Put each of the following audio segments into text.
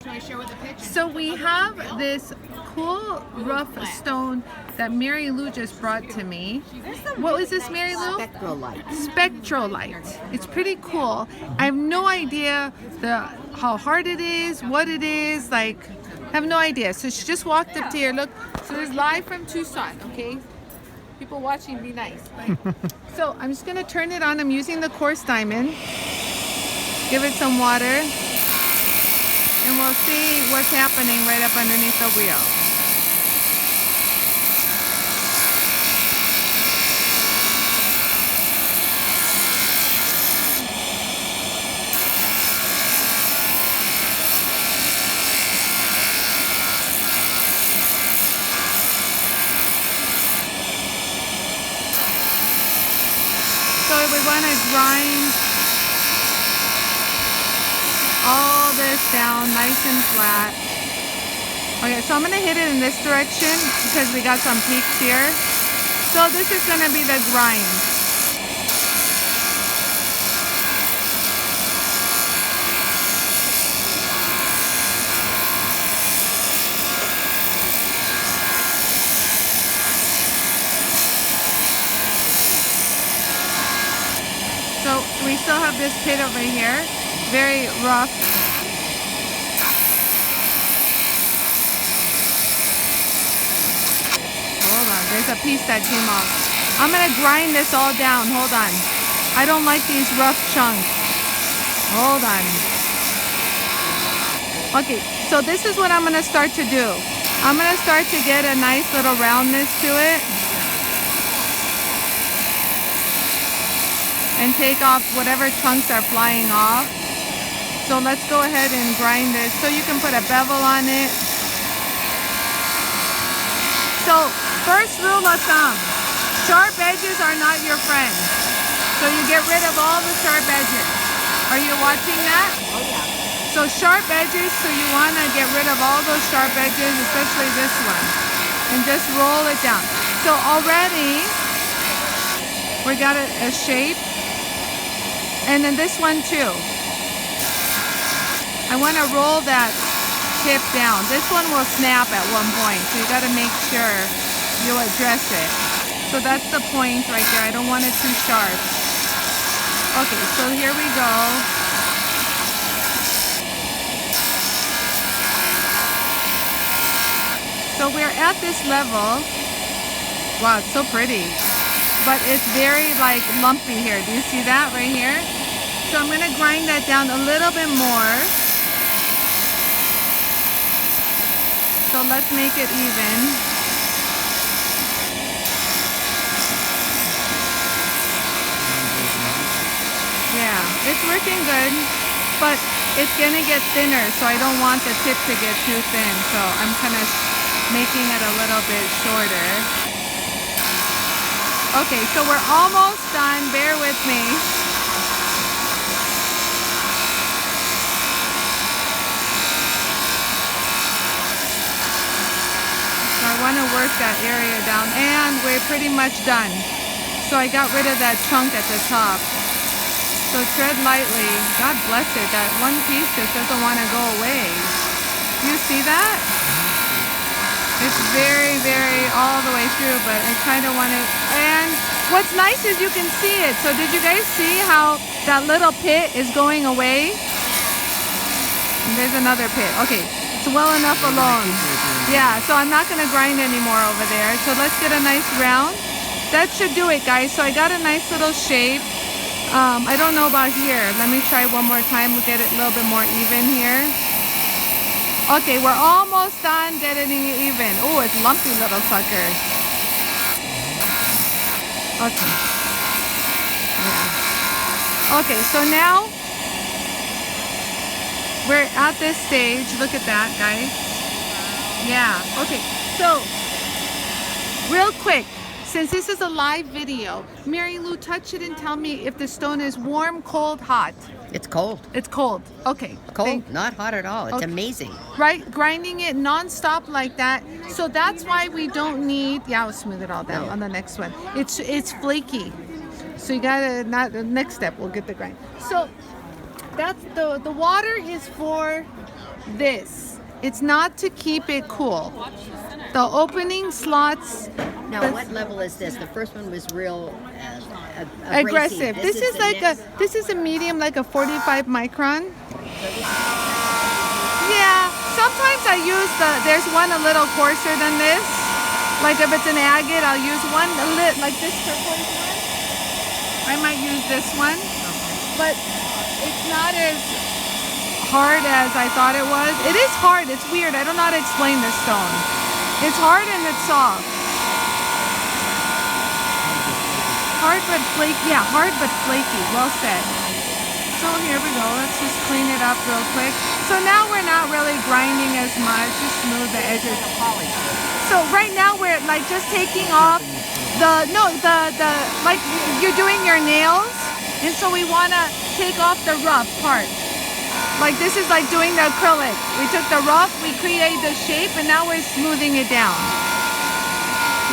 Can we share with the picture? So we have this cool rough stone that Merilou just brought to me. What was this, Merilou? Spectrolite. Spectrolite. It's pretty cool. I have no idea how hard it is, what it is, like, I have no idea. So she just walked up to here. Look, so there's live from Tucson, okay? People watching, be nice. So I'm just gonna turn it on. I'm using the coarse diamond. Give it some water. And we'll see what's happening right up underneath the wheel. So we want to grind all this down nice and flat. Okay, so I'm going to hit it in this direction because we got some peaks here. So this is going to be the grind. So we still have this pit over here, very rough. Hold on, there's a piece that came off. I'm gonna grind this all down, hold on. I don't like these rough chunks. Hold on. Okay, so this is what I'm gonna start to do. I'm gonna start to get a nice little roundness to it. And take off whatever chunks are flying off. So let's go ahead and grind this. So you can put a bevel on it. So first rule of thumb, sharp edges are not your friend. So you get rid of all the sharp edges. Are you watching that? Oh yeah. So sharp edges, so you want to get rid of all those sharp edges, especially this one. And just roll it down. So already we got a shape. And then this one too. I want to roll that tip down. This one will snap at one point, so you got to make sure you address it. So that's the point right there. I don't want it too sharp. Okay, so here we go. So we're at this level. Wow, it's so pretty. But it's very like lumpy here. Do you see that right here? So I'm going to grind that down a little bit more. So let's make it even. Yeah, it's working good, but it's going to get thinner, so I don't want the tip to get too thin. So I'm kind of making it a little bit shorter. Okay, so we're almost done. Bear with me. So I want to work that area down, and we're pretty much done. So I got rid of that chunk at the top. So tread lightly. God bless it. That one piece just doesn't want to go away. You see that? It's very, very all the way through, but I kind of want to, and what's nice is you can see it. So did you guys see how that little pit is going away? And there's another pit. Okay, it's well enough alone. Yeah, so I'm not going to grind anymore over there. So let's get a nice round. That should do it, guys. So I got a nice little shape. I don't know about here. Let me try one more time. We'll get it a little bit more even here. Okay, we're almost done getting it even. Oh, it's lumpy little sucker. Okay. Yeah. Okay, so now we're at this stage. Look at that, guys. Yeah, okay. So, real quick, since this is a live video, Merilou, touch it and tell me if the stone is warm, cold, hot. It's cold. It's cold. Okay. Cold, not hot at all. It's Okay. amazing. Right? Grinding it non-stop like that. So that's why we don't need, yeah, I'll smooth it all down No. on the next one. It's flaky. So you gotta, not the next step, we'll get the grind. So that's the water is for this. It's not to keep it cool. The opening slots. Now, what level is this? The first one was real Aggressive. This is the like next- this is a medium, like a 45 micron. Yeah, sometimes I use there's one a little coarser than this. Like if it's an agate, I'll use one like this turquoise one. I might use this one, but it's not as hard as I thought it was. It is hard. It's weird. I don't know how to explain this stone. It's hard and it's soft. Hard but flaky. Yeah, hard but flaky. Well said. So here we go. Let's just clean it up real quick. So now we're not really grinding as much. Just smooth the edges. So right now we're like just taking off the like you're doing your nails, and so we want to take off the rough part. Like this is like doing the acrylic. We took the rough, we created the shape, and now we're smoothing it down.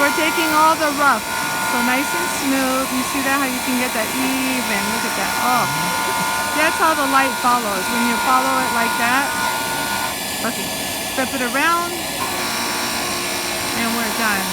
We're taking all the rough. So nice and smooth. You see that, how you can get that even. Look at that. Oh, that's how the light follows. When you follow it like that. Okay, step it around. And we're done.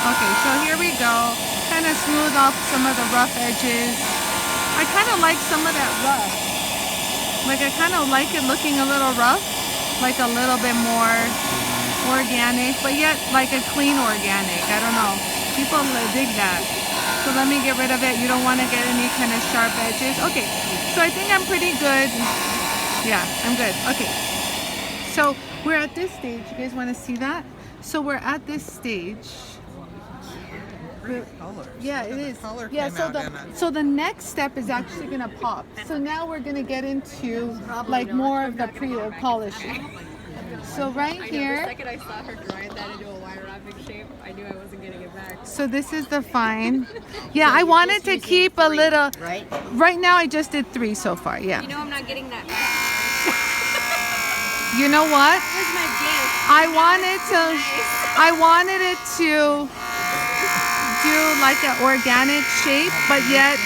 Okay, so here we go. Kind of smooth off some of the rough edges. I kind of like some of that rough. Like I kind of like it looking a little rough, like a little bit more organic, but yet like a clean organic. I don't know. People dig that. So let me get rid of it. You don't want to get any kind of sharp edges. Okay, so I think I'm pretty good. Yeah, I'm good. Okay. So we're at this stage. You guys want to see that? So we're at this stage. Yeah, it is. Yeah, so the next step is actually gonna pop. So now we're gonna get into like more of the polishing. So right here. The second I saw her grind that into a wire wrapping shape, I knew I wasn't getting it back. So this is the fine. Yeah, I wanted to keep a little. Right? Right now, I just did 3 so far. Yeah. You know I'm not getting that back. You know what? That was my gift. I wanted it to do like an organic shape, but yet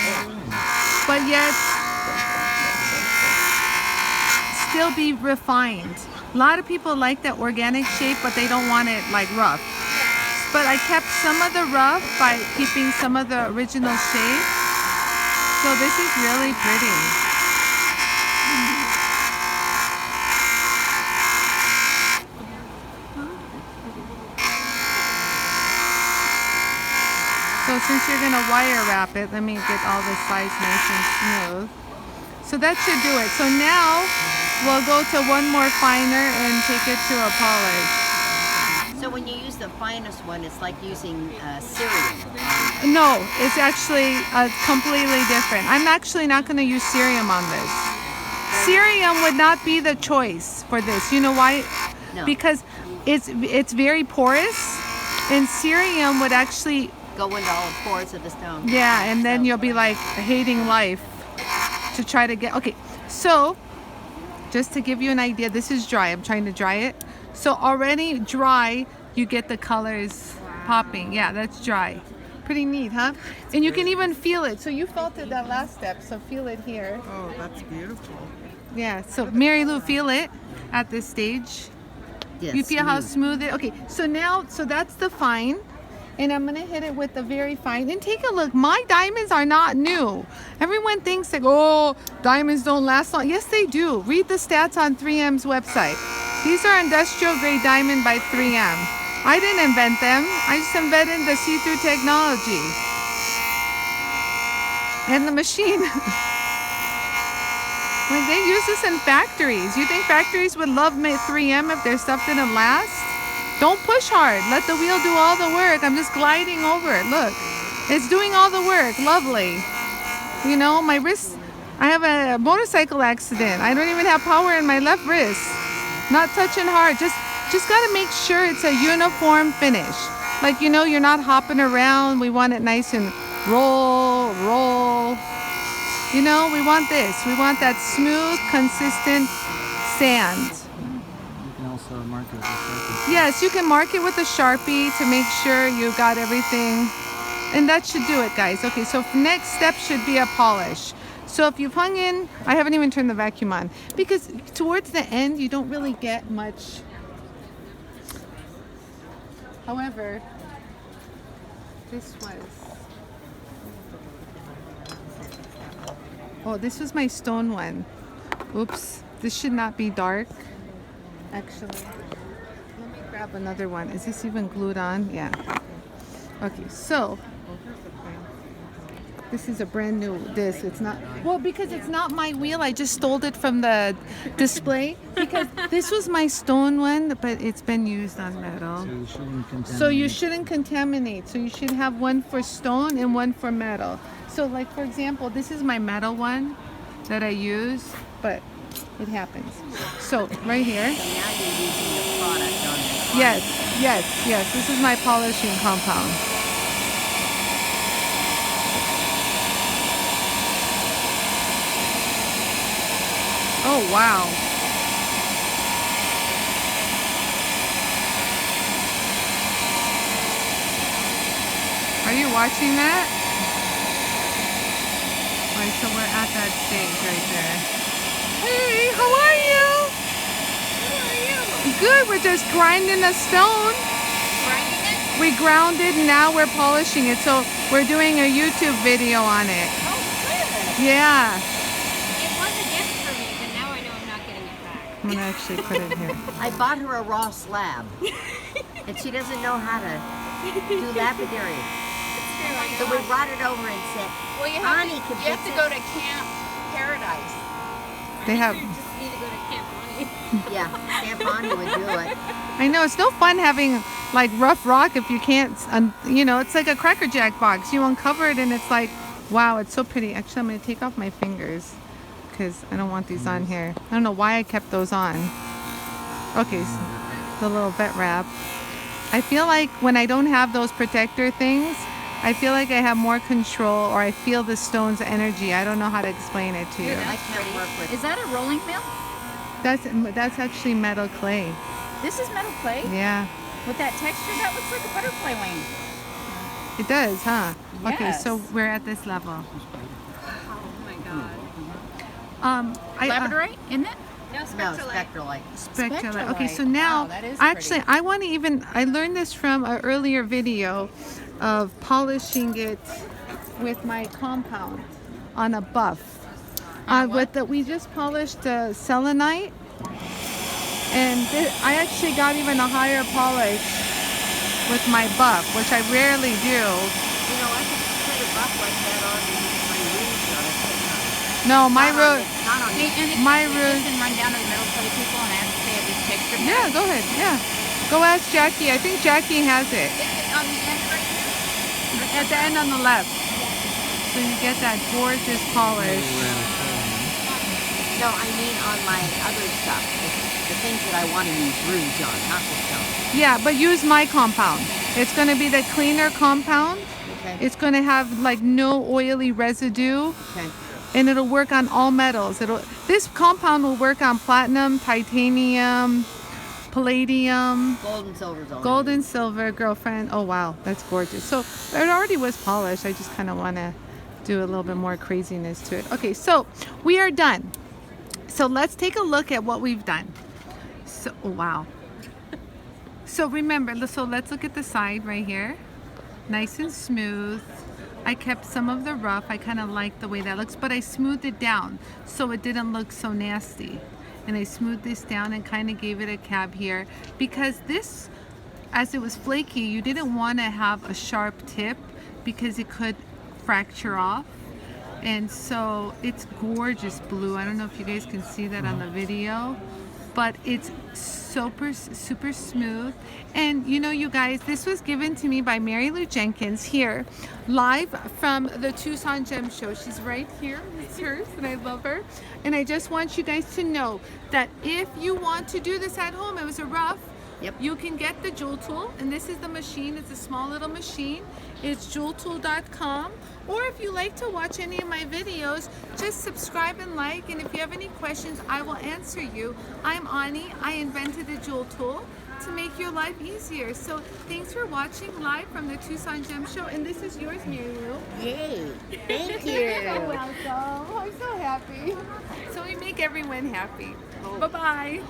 still be refined. A lot of people like that organic shape, but they don't want it like rough. But I kept some of the rough by keeping some of the original shape. So this is really pretty. So since you're gonna wire wrap it, let me get all the sides nice and smooth. So that should do it. So now we'll go to one more finer and take it to a polish. So when you use the finest one, it's like using cerium. No, it's actually completely different. I'm actually not gonna use cerium on this. Cerium would not be the choice for this. You know why? No. Because it's very porous, and cerium would actually Go into all the pores of the stone. yeah, and then you'll be like hating life to try to get. Okay, so just to give you an idea, this is dry. I'm trying to dry it. So already dry, you get the colors popping. Yeah, that's dry. Pretty neat, huh? And you can even feel it. So you felt it that last step, so feel it here. Oh, that's beautiful. Yeah, so Merilou, feel it at this stage. Yes, You feel how smooth it. Okay, so now, so that's the fine. And I'm gonna hit it with the very fine. And take a look, my diamonds are not new. Everyone thinks like, oh, diamonds don't last long. Yes, they do. Read the stats on 3M's website. These are industrial grade diamond by 3M. I didn't invent them. I just invented the see-through technology. And the machine. Like they use this in factories. You think factories would love 3M if their stuff didn't last? Don't push hard. Let the wheel do all the work. I'm just gliding over it. Look, it's doing all the work. Lovely. You know, my wrist, I have a motorcycle accident. I don't even have power in my left wrist. Not touching hard. Just got to make sure it's a uniform finish. Like, you know, you're not hopping around. We want it nice and roll, roll. You know, we want this. We want that smooth, consistent sand. You can also mark it with a Sharpie. Yes, you can mark it with a Sharpie to make sure you got everything. And that should do it, guys. Okay, so next step should be a polish. So if you've hung in, I haven't even turned the vacuum on because towards the end, you don't really get much. However, this was my stone one. Oops, this should not be dark. Actually, let me grab another one. Is this even glued on? Yeah. Okay, so this is a brand new disc. It's not, well, because it's not my wheel. I just stole it from the display because this was my stone one, but it's been used on metal. So you shouldn't contaminate. So you shouldn't contaminate. So you should have one for stone and one for metal. So like, for example, this is my metal one that I use, but it happens. So right here. So now you're using the product on this. Yes, yes, yes. This is my polishing compound. Oh, wow. Are you watching that? Alright, so we're at that stage right there. Hey, how are you? How are you? Good, we're just grinding a stone. Grinding it? We ground it and now we're polishing it. So we're doing a YouTube video on it. Oh, good. Yeah. It was a gift for me, but now I know I'm not getting it back. I'm gonna actually put it here. I bought her a raw slab, and she doesn't know how to do lapidary. It's true. I So know. we brought it over and said, Well, you Anie have, can to, you have fix to it. go to Camp Paradise. They have, You just need to go to Camp Anie. yeah, Camp Anie would do it. I know it's no fun having like rough rock if you can't, you know, it's like a Cracker Jack box. You uncover it and it's like, wow, it's so pretty. Actually, I'm gonna take off my fingers because I don't want these on here. I don't know why I kept those on. Okay, so the little vet wrap. I feel like when I don't have those protector things, I feel like I have more control or I feel the stone's energy. I don't know how to explain it to you. I can't work with Is that a rolling mill? That's actually metal clay. This is metal clay Yeah, with that texture. That looks like a butterfly wing. it does, huh? Okay, Yes. so we're at this level. Oh my god. Labradorite, isn't it? No, No, Spectrolite. Spectrolite. Spectrolite. Okay, so Spectrolite. now Wow, that is actually I want to even, I learned this from an earlier video of polishing it with my compound on a buff. With the, we just polished selenite and I actually got even a higher polish with my buff, which I rarely do. You know, I could put a buff like that on my rouge on it, but No, my not on root. it- not on Hey, it. and My you root. can run down to the metal clay people and ask if they have this texture. Yeah, go ahead. Yeah, go ask Jackie. I think Jackie has it. Is it on the end right here? At the end on the left. So you get that gorgeous polish. No, I mean on my other stuff. The things that I want to use rouge on, not the stone. Yeah, but use my compound. It's going to be the cleaner compound. Okay. It's going to have like no oily residue Okay. and it'll work on all metals. This compound will work on platinum, titanium, palladium, Gold and silver's all. gold and silver, girlfriend. Oh wow, that's gorgeous. So it already was polished. I just kind of want to do a little bit more craziness to it. Okay, so we are done. So let's take a look at what we've done. So, oh, wow. So remember, so let's look at the side right here. Nice and smooth. I kept some of the rough. I kind of like the way that looks, but I smoothed it down so it didn't look so nasty. And I smoothed this down and kind of gave it a cab here because this, as it was flaky, you didn't want to have a sharp tip because it could fracture off. And so it's gorgeous blue. I don't know if you guys can see that on the video, but it's super smooth. And you know, you guys, this was given to me by Merilou Jenkins here, live from the Tucson Gem Show. She's right here. It's hers, and I love her. And I just want you guys to know that if you want to do this at home, it was a rough, Yep. You can get the Jool Tool, and this is the machine. It's a small little machine. It's JOOLTOOL.com. Or if you like to watch any of my videos, just subscribe and like. And if you have any questions, I will answer you. I'm Anie. I invented the Jool Tool to make your life easier. So thanks for watching live from the Tucson Gem Show. And this is yours, Merilou. Yay! Thank you. You're welcome. I'm so happy. So we make everyone happy. Bye-bye.